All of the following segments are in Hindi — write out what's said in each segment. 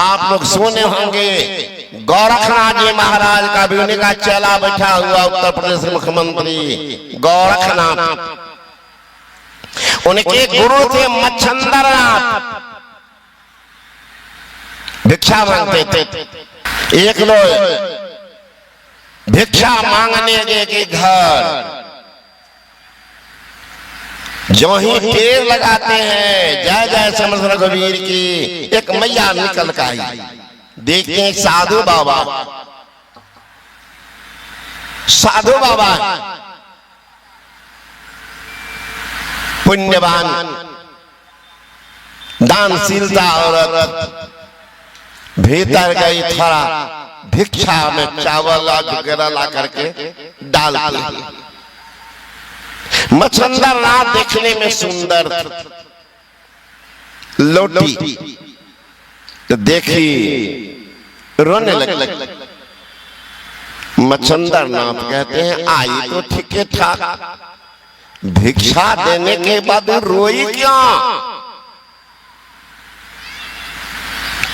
आप लोग सुने होंगे गोरखनाथ जी महाराज का भी उनका चेला बैठा हुआ उत्तर प्रदेश के मुख्यमंत्री गोरखनाथ, उनके गुरु थे मच्छंदरनाथ। भिक्षा मांगते थे। एक लोग भिक्षा मांगने गए के घर, जो ही टेर लगाते हैं जय जय समर्थ रघुवीर की, एक मैया निकल कर आई। देखते हैं साधु बाबा, साधु बाबा पुण्यवान दानशीलता औरत, भीतर गई, थोड़ा भिक्षा में चावल वगैरह ला करके डालती। मच्छंदरनाथ देखने में सुंदर, लोटी तो देखी रोने लगी। मच्छंदरनाथ कहते हैं आई तो ठीक ठाक, भिक्षा देने के बाद रोई क्यों?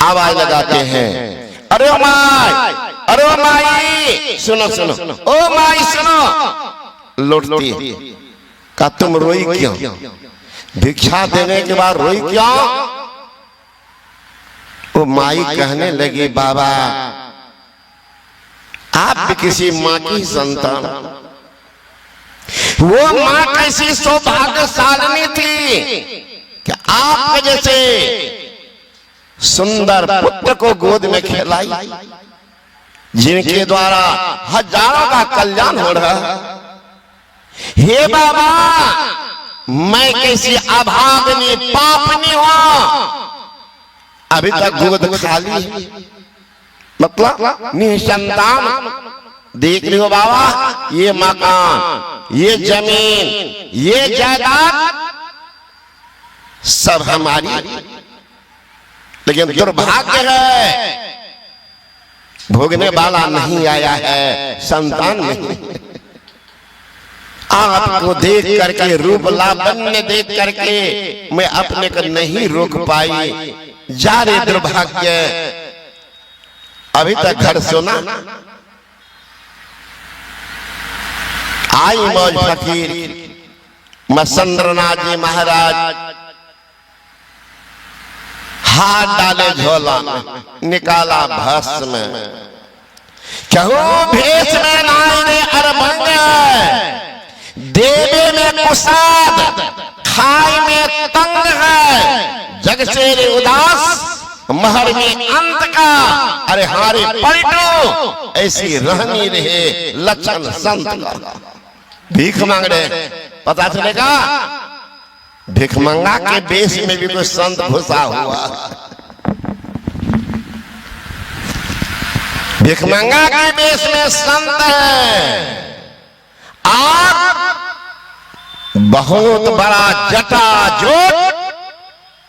आवाज लगाते हैं, अरे माई, अरे माई सुनो सुनो, ओ माई सुनो। लौटती का तुम रोई क्यों? भिक्षा देने के बाद रोई क्यों? वो माई कहने लगी बाबा आप भी किसी माँ की संतान, वो माँ कैसी सौभाग्यशालिनी थी कि आपके जैसे सुंदर पुत्र को गोद में खिलाई, जिनके द्वारा हजारों का कल्याण हो रहा। हे बाबा मैं कैसी अभागनी पापनी हूं, अभी तक गोद खाली है, मतलब निसंतान। देख रहे हो बाबा, ये मकान, ये जमीन, ये जायदाद सब हमारी, लेकिन दुर्भाग्य है भोगने वाला नहीं आया है, संतान नहीं। आपको देख करके, रूप लावण्य देख करके मैं अपने को नहीं रोक पाई, जा रे दुर्भाग्य। अभी तक घर सोना। आई मौज फकीर मच्छंदरनाथ जी महाराज, हाथ डाले झोला में, निकाला भस्म, कहूं भेष में नायरे अरबंग, देवे में कुसाद, खाई में तंग है, जग से रे उदास, महर में अंत का, अरे हारे पलटो, ऐसी रहनी रहे लक्षण संत का। भीख मांग रहे, पता चलेगा भिख मंगा के बेस में भी कोई संत घुसा हुआ। भिख मंगा के बेस में संत है, आप बहुत बड़ा जटा जोट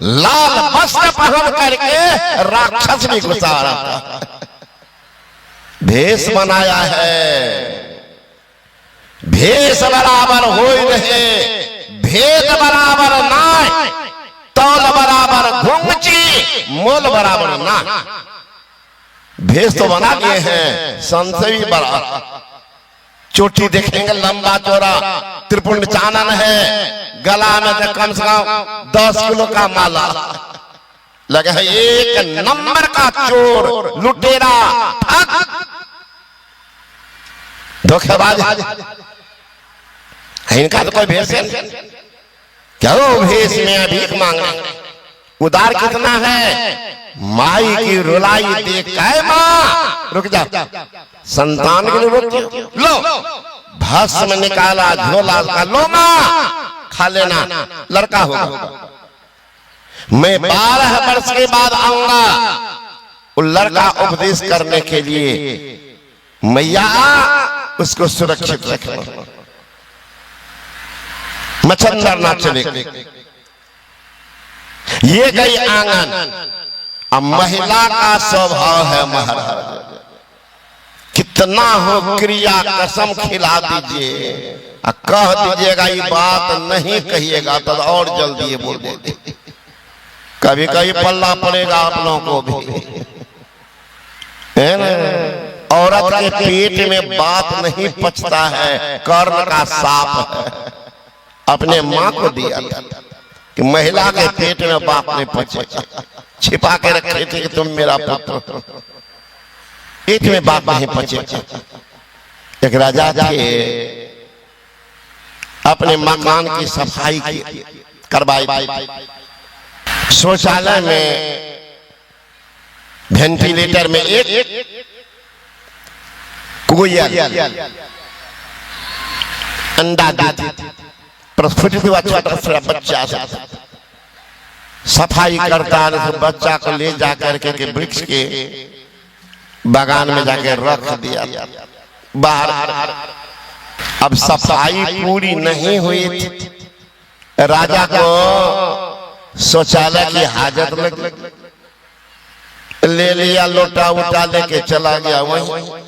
लाल वस्त्र पहन करके राक्षस भी घुसा रहा, भेष बनाया है। भेष बराबर हो रहे, भेद बराबर नाय, तौल बराबर घुंघची, मोल बराबर ना। भेष तो बना दिए हैं, संत भी बड़ा। चोटी देखेंगे लंबा चौड़ा, त्रिपुंड चानन है, गला में तो कम से कम 10 किलो का माला लगे है। एक नंबर का चोर, लुटेरा, ठग, धोखेबाज। इनका तो कोई भेष नहीं। क्या वो भेष में भीख मांगना? उदार कितना है, माई की रुलाई देख के माँ रुक जा, संतान के लिए रुक लो, भस्म निकाला, झोला का, लो माँ खा लेना, लड़का होगा। मैं 12 वर्ष के बाद आऊंगा, वो लड़का उपदेश करने के लिए, मैया उसको सुरक्षित रखना। मच्छंदरनाथ चले गए, ये गई आंगन। अब महिला का स्वभाव है महाराज, कितना हो क्रिया कसम खिला दीजिए, कह दीजिएगा ये बात नहीं कहिएगा तो और जल्दी ये बोल देते, कभी कभी पल्ला पड़ेगा आप लोगों को भी, है ना। औरत के पेट में बात नहीं पचता है, कर्ण का साप है। अपने माँ को दिया था कि महिला के पेट में बात नहीं पचेगा, छिपा के रखे थे कि तुम मेरा पुत्र, पेट में बात नहीं पचेगा। एक राजा थे, अपने मकान की सफाई करवाई, शौचालय में वेंटिलेटर में एक कोयल अंडा देती, प्रस्फुटित हुआ छोटा सा बच्चा, सफाई करता है, तो बच्चा को ले जाकर के वृक्ष के बागान में जाकर रख दिया बाहर। अब सफाई पूरी नहीं हुई थी, राजा को शौचालय की हाजत लगी, ले लिया लोटा उठा लेके चला गया। वहीं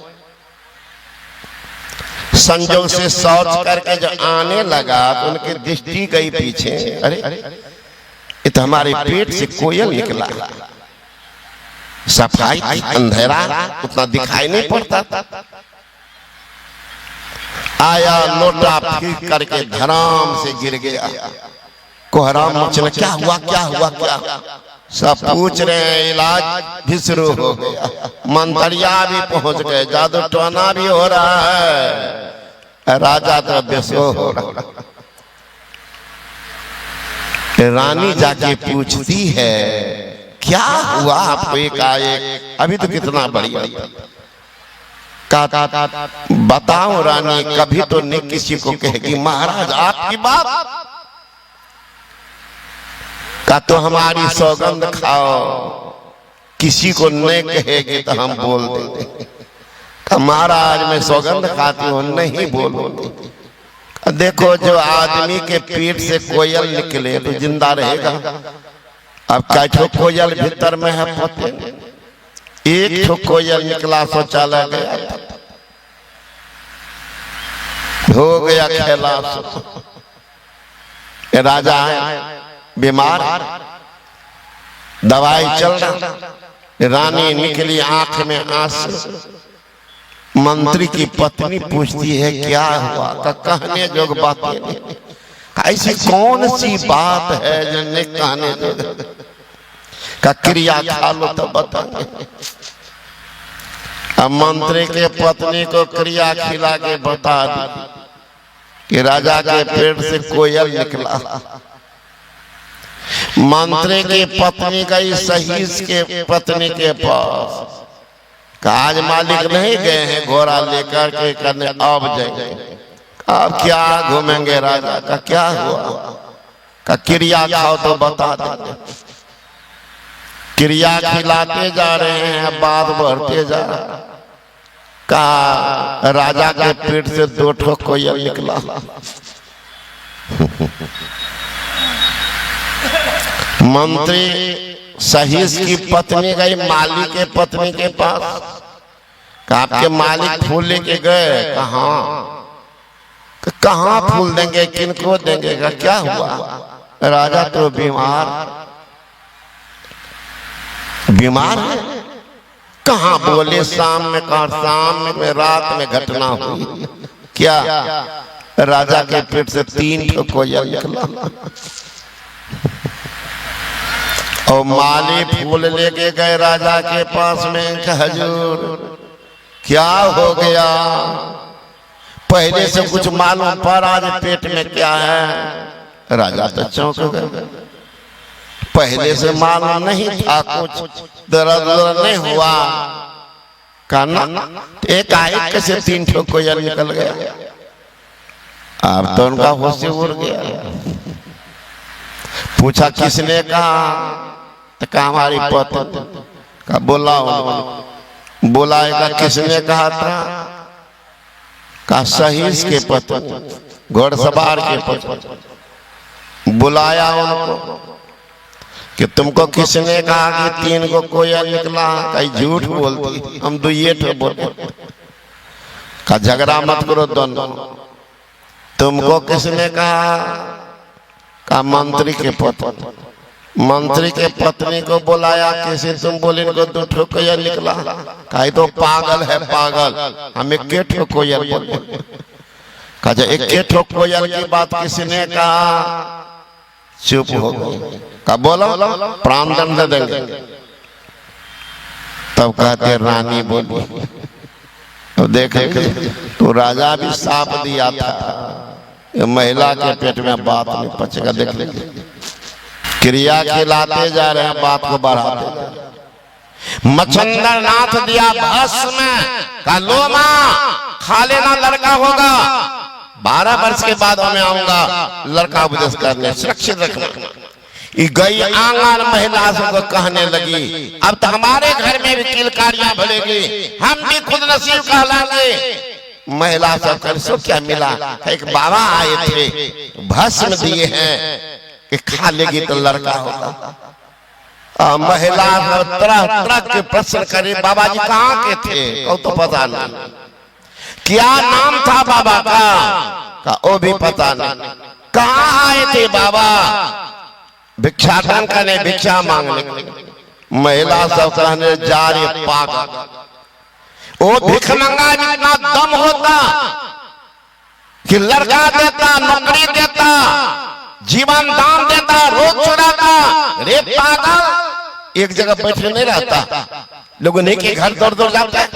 संजोग से शौच करके जो आने लगा तो उनकी दृष्टि गई पीछे, अरे ये तो हमारे पेट से कोयल निकला। सफाई अंधेरा उतना दिखाई नहीं पड़ता था। आया लोटा फेंक करके धराम से गिर गया, कोहराम मचने, क्या हुआ क्या हुआ क्या हुआ? सब पूछ रहे हैं, इलाज भी शुरू हो गया, मंत्रिया भी पहुंच गए, जादू टोना भी हो रहा है, राजा तो बेसो हो रहा। रानी जाके पूछती है, क्या हुआ आपको एकाएक? अभी तो कितना बढ़िया, बताओ रानी, कभी तो नहीं किसी को कहेगी महाराज आपकी बात का, तो हमारी सौगंध खाओ, किसी को नहीं कहेगी तो हम बोल देंगे। महाराज मैं सौगंध खाती हूँ, नहीं बोलूंगी। देखो जो आदमी के पेट से कोयल निकले तो जिंदा रहेगा। अब कैठो कोयल भीतर में है पते, एक ठो कोयल निकला, शौचालय गया, हो गया खेला। राजा है बीमार, दवाई चल रहा, रानी निकली आंख में आंसू। मंत्री की पत्नी पूछती है क्या हुआ? का कहने जोग बातें नहीं, ऐसी कौन सी बात है जो नहीं कहने जोग? का क्रिया खा लो तो बताओ। अब मंत्री के पत्नी को क्रिया खिला के बता दी कि राजा के पेट से कोयल निकला। मंत्री की पत्नी गई सहीस के पत्नी के पास, आज मालिक नहीं गए हैं घोड़ा लेकर के करने, अब जाएंगे। अब क्या घूमेंगे राजा का? क्या हुआ? का क्रिया खाओ तो बता देंगे। क्रिया खिलाते जा रहे हैं, बात बढ़ते जा रहा। का राजा के पेट से 2 ठो कोयल निकला। मंत्री सहीस की पत्नी गई मालिक के पत्नी के पास, आपके मालिक फूल लेके गए, कहाँ फूल देंगे, किनको देंगे? का क्या हुआ? राजा तो बीमार है। कहाँ? बोले शाम में, कहा शाम में, रात में घटना हुई। क्या? राजा के पेट से 3 ठो कोयल निकला। और माली फूल लेके गए राजा के पास में, हजूर क्या हो गया? पहले से कुछ मालूम पर आज पेट में क्या है? राजा तो चौंक गए, पहले से मालूम नहीं था, कुछ दर्द नहीं हुआ। कहना एक आए कैसे 3 ठो कोयल निकल गया। अब तो उनका होश उड़ गया। पूछा किसने कहा? तो कहा हमारी पत्नी का। बुलाएगा किसने कहा था? का सहीस के पत्नी, घोड़सवार के पत्नी। बुलाया उनको कि तुमको किसने कहा कि 3 को कोयल निकला? कहीं झूठ बोलती, हम 2 ठो बोले। का झगड़ा मत करो दोनों। तुमको किसने कहा? का मंत्री के पत्नी। मंत्री के पत्नी को बुलाया, किसी तुम बोले इनको 2 ठो कोयल निकला, कहे तो पागल है पागल, हम 1 ठो कोयल बोले। कहा 1 ठो कोयल की बात किसी ने कहा, चुप हो गए। कहा बोलो प्राण दंड दे देंगे। तब कहते रानी बोली, तो देखे तो राजा भी साफ दिया था, महिला के पेट में बात नहीं पचेगा। देख ले क्रिया खिलाते जा रहे हैं, बात को बढ़ाते। मच्छंदर नाथ दिया भस्म, का लो मां खा लेना, लड़का होगा, 12 वर्ष के बाद मैं आऊंगा लड़का उपदेश करने, सुरक्षित रखना। गई आंगन महिला से कहने लगी, अब तो हमारे घर में भी किलकारियां भरेगी, हम भी खुद नसीब कहलाएंगे। महिला सब कर सो क्या मिला, एक बाबा आए थे भस्म दिए हैं कि खा लेगी तो लड़का होगा। महिला तरह तरह के प्रश्न करे, बाबा जी कहाँ के थे, वो तो पता नहीं, क्या नाम था बाबा का वो भी पता नहीं, कहाँ आए थे बाबा, भिक्षाटन करने, भिक्षा मांगने। महिला सब कहने जा रही पागल, वो भिखमंगा जितना दम होता कि लड़का देता, नौकरी देता, जीवन दान देता, रोग छुड़ाता। रे पागल एक जगह बैठे नहीं रहता, लोगों ने के घर दौड़ दौड़ जाता है।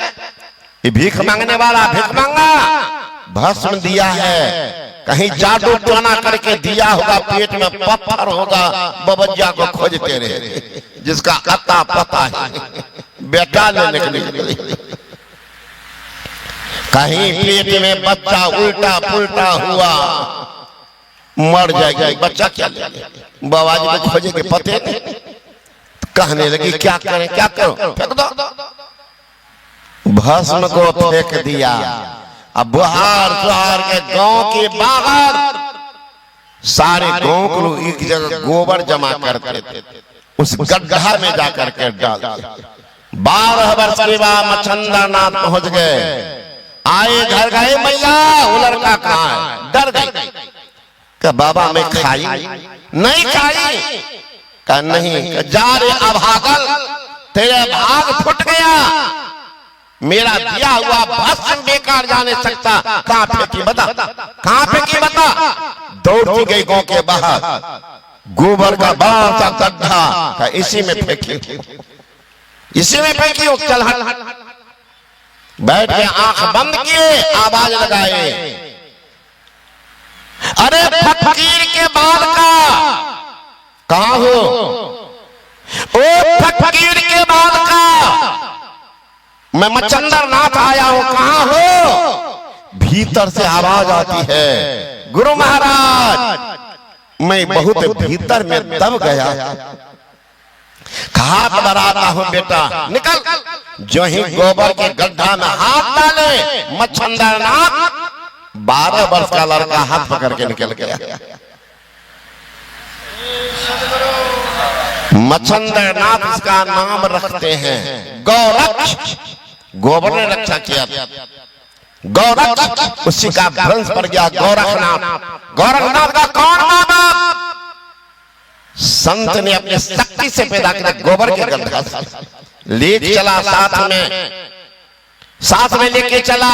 ये भीख मांगने वाला भिखमंगा भस्म दिया है, कहीं जादू टोना करके दिया होगा, पेट में पत्थर होगा, बबज्जा को खोजते रहे, जिसका अता पता है बेटा लेने के लिए। कहीं पेट में बच्चा उल्टा पुल्टा हुआ, मर जाएगा बच्चा, क्या बाबा जी को खोजे के पते नहीं। कहने लगी क्या करें, क्या करो, फेंक दो। भस्म को फेंक दिया। अब बुहार सुहार के गांव के बाहर सारे गांव को लोग एक जगह गोबर जमा करते थे, उस गड्ढा में जाकर के डाल दिया। 12 वर्ष के बाद मच्छंदर नाथ पहुंच गए, आए घर गए, मैया वो लड़का कहाँ है, डर गई। क्या बाबा मैं खाई नहीं खाई, क्या नहीं, जा रे अभागल, तेरे भाग फुट गया, मेरा दिया हुआ भस्म बेकार जाने सकता, कहां फेंकी बता, कहां फेंकी बता। दौड़ती गई गांव के बाहर, गोबर का बड़ा सा गड्ढा, इसी में फेंकी, इसी में फेंकी। चल हट, बैठ के आंख बंद किए, आवाज लगाए, अरे फकीर के बाल का कहां हो, ओ फकीर के बाल का, मैं मच्छंदर नाथ आया हूं, कहां हो। भीतर से आवाज आती है, गुरु महाराज मैं बहुत भीतर में दब गया, हाथ बढ़ाता हूं बेटा, निकल। जो ही गोबर के गड्ढा में हाथ डाले, मच्छंदर नाथ 12 वर्ष का लड़का हाथ पकड़ के निकल गया। मच्छंदर नाथ इसका नाम रखते हैं गौरक्ष, गोबर ने रक्षा किया, गौरक्ष उसी का वंश पर गया गोरखनाथ। गोरखनाथ का कौन मां बाप, संत ने अपने शक्ति से पैदा किया, गोबर के गड्ढा ले चला, साथ में लेके चला।